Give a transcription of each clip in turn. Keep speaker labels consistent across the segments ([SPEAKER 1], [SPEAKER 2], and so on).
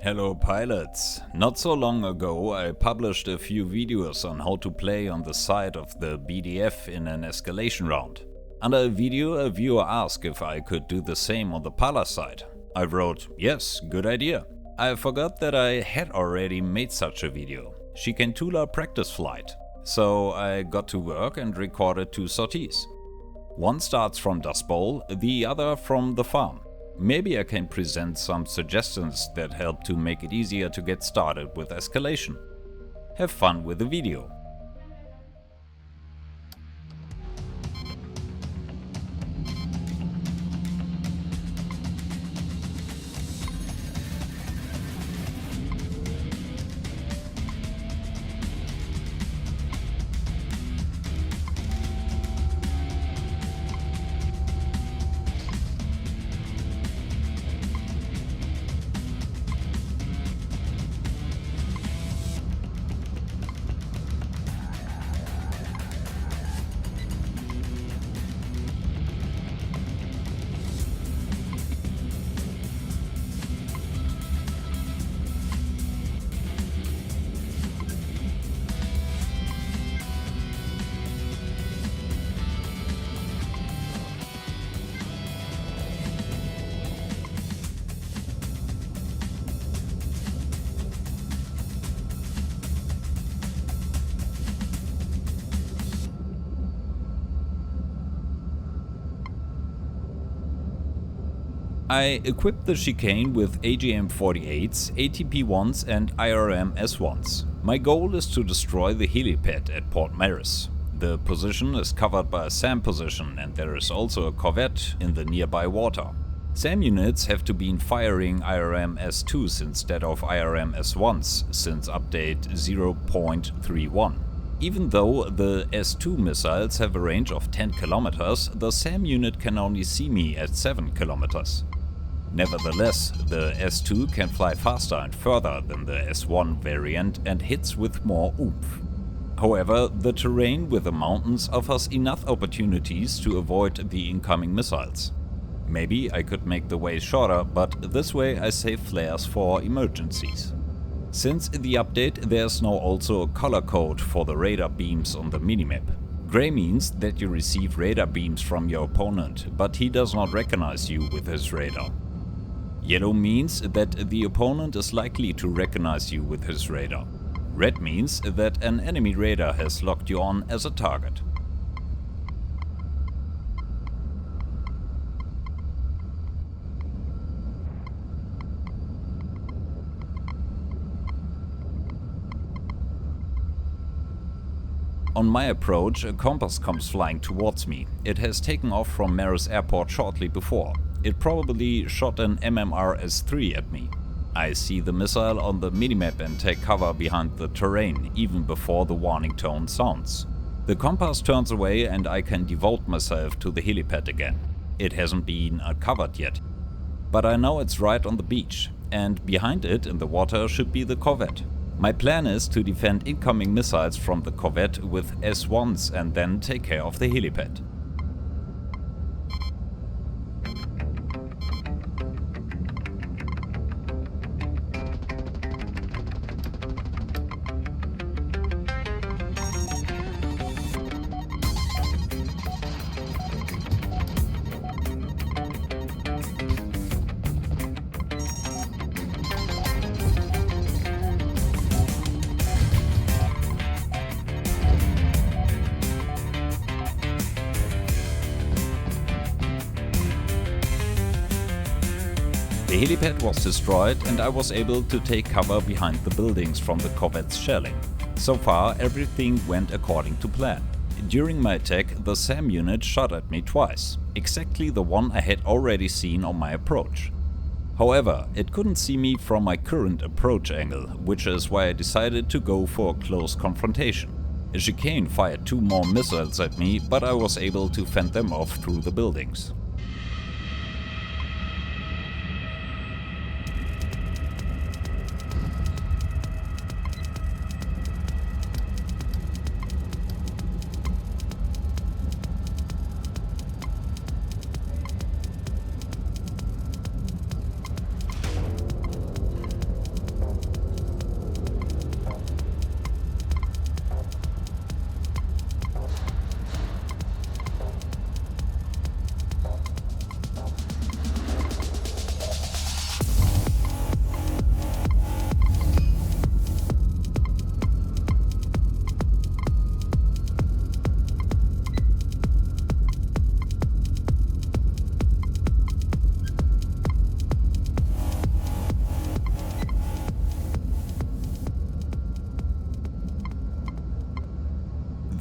[SPEAKER 1] Hello pilots! Not so long ago I published a few videos on how to play on the side of the BDF in an escalation round. Under a video a viewer asked if I could do the same on the Pala side. I wrote, yes, good idea. I forgot that I had already made such a video, Chicane Tula practice flight. So I got to work and recorded 2 sorties. One starts from Dustbowl, the other from the farm. Maybe I can present some suggestions that help to make it easier to get started with escalation. Have fun with the video. I equipped the chicane with AGM-48s, ATP-1s and IRM-S1s. My goal is to destroy the helipad at Port Maris. The position is covered by a SAM position and there is also a corvette in the nearby water. SAM units have to be firing IRM-S2s instead of IRM-S1s since update 0.31. Even though the S2 missiles have a range of 10 kilometers, the SAM unit can only see me at 7 kilometers. Nevertheless, the S2 can fly faster and further than the S1 variant and hits with more oomph. However, the terrain with the mountains offers enough opportunities to avoid the incoming missiles. Maybe I could make the way shorter, but this way I save flares for emergencies. Since the update there's now also a color code for the radar beams on the minimap. Gray means that you receive radar beams from your opponent, but he does not recognize you with his radar. Yellow means that the opponent is likely to recognize you with his radar. Red means that an enemy radar has locked you on as a target. On my approach, a compass comes flying towards me. It has taken off from Maris Airport shortly before. It probably shot an MMR-S3 at me. I see the missile on the minimap and take cover behind the terrain, even before the warning tone sounds. The compass turns away and I can devote myself to the helipad again. It hasn't been uncovered yet. But I know it's right on the beach, and behind it in the water should be the corvette. My plan is to defend incoming missiles from the corvette with S1s and then take care of the helipad. The helipad was destroyed and I was able to take cover behind the buildings from the corvette's shelling. So far everything went according to plan. During my attack the SAM unit shot at me twice, exactly the one I had already seen on my approach. However, it couldn't see me from my current approach angle, which is why I decided to go for a close confrontation. A chicane fired 2 more missiles at me, but I was able to fend them off through the buildings.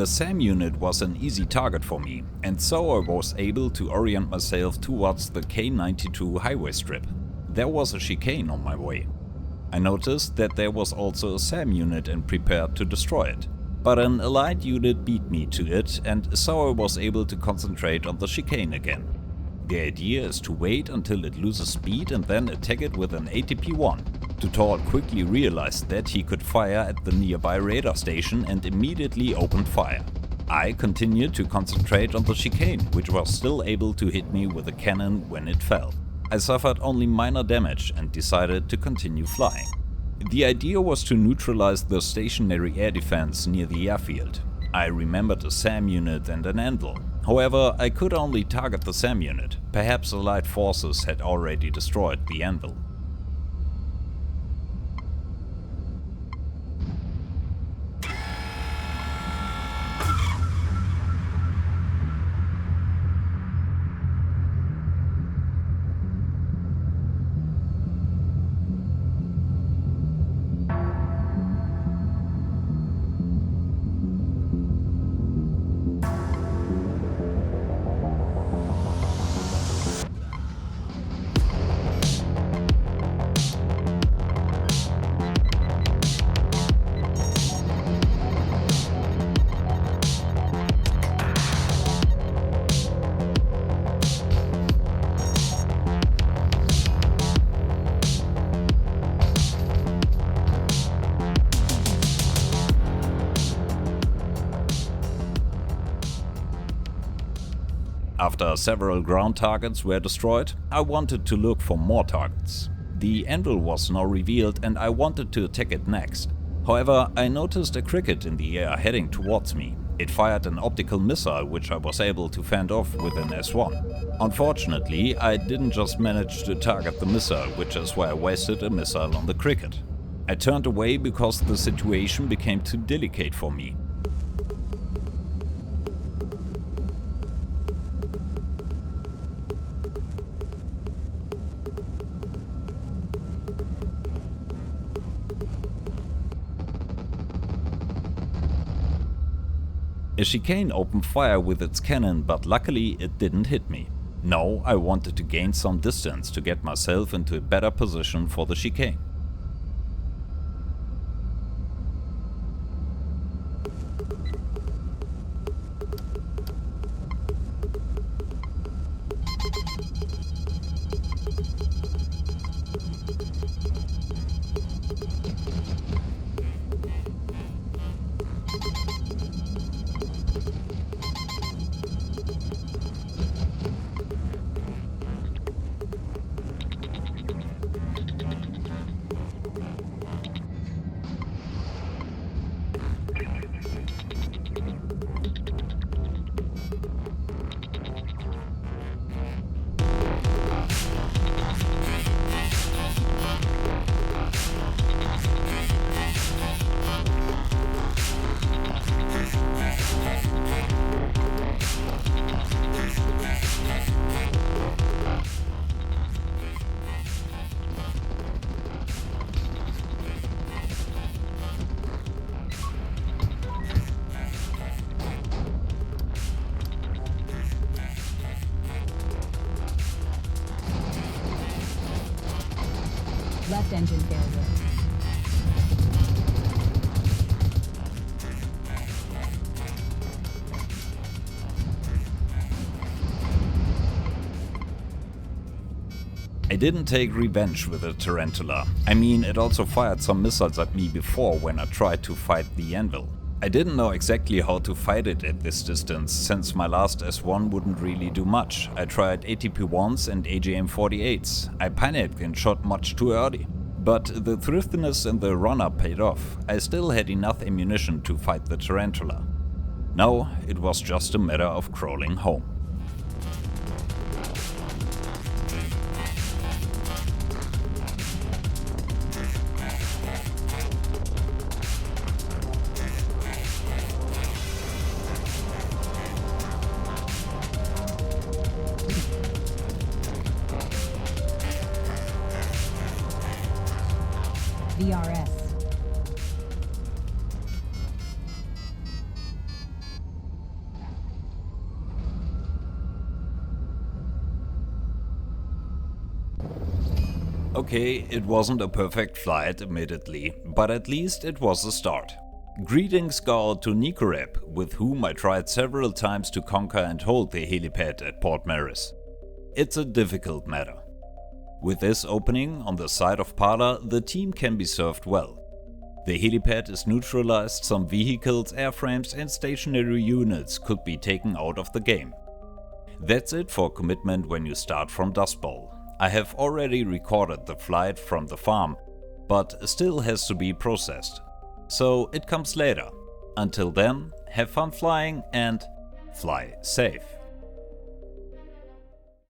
[SPEAKER 1] The SAM unit was an easy target for me, and so I was able to orient myself towards the K92 highway strip. There was a chicane on my way. I noticed that there was also a SAM unit and prepared to destroy it. But an allied unit beat me to it, and so I was able to concentrate on the chicane again. The idea is to wait until it loses speed and then attack it with an ATP-1. Tutor quickly realized that he could fire at the nearby radar station and immediately opened fire. I continued to concentrate on the chicane, which was still able to hit me with a cannon when it fell. I suffered only minor damage and decided to continue flying. The idea was to neutralize the stationary air defense near the airfield. I remembered a SAM unit and an Anvil. However, I could only target the SAM unit. Perhaps Allied forces had already destroyed the Anvil. After several ground targets were destroyed, I wanted to look for more targets. The Anvil was now revealed and I wanted to attack it next. However, I noticed a cricket in the air heading towards me. It fired an optical missile which I was able to fend off with an S1. Unfortunately, I didn't just manage to target the missile, which is why I wasted a missile on the cricket. I turned away because the situation became too delicate for me. A chicane opened fire with its cannon, but luckily it didn't hit me. Now I wanted to gain some distance to get myself into a better position for the chicane.
[SPEAKER 2] Left engine failure.
[SPEAKER 1] I didn't take revenge with the Tarantula. I mean, it also fired some missiles at me before when I tried to fight the Anvil. I didn't know exactly how to fight it at this distance, since my last S1 wouldn't really do much. I tried ATP-1s and AGM-48s. I panicked and shot much too early. But the thriftiness in the run-up paid off. I still had enough ammunition to fight the Tarantula. Now it was just a matter of crawling home.
[SPEAKER 2] VRS.
[SPEAKER 1] Okay, it wasn't a perfect flight, admittedly, but at least it was a start. Greetings go out to Nicorep, with whom I tried several times to conquer and hold the helipad at Port Maris. It's a difficult matter. With this opening on the side of Pala, the team can be served well. The helipad is neutralized, some vehicles, airframes and stationary units could be taken out of the game. That's it for commitment when you start from Dustbowl. I have already recorded the flight from the farm, but still has to be processed. So it comes later. Until then, have fun flying and fly safe.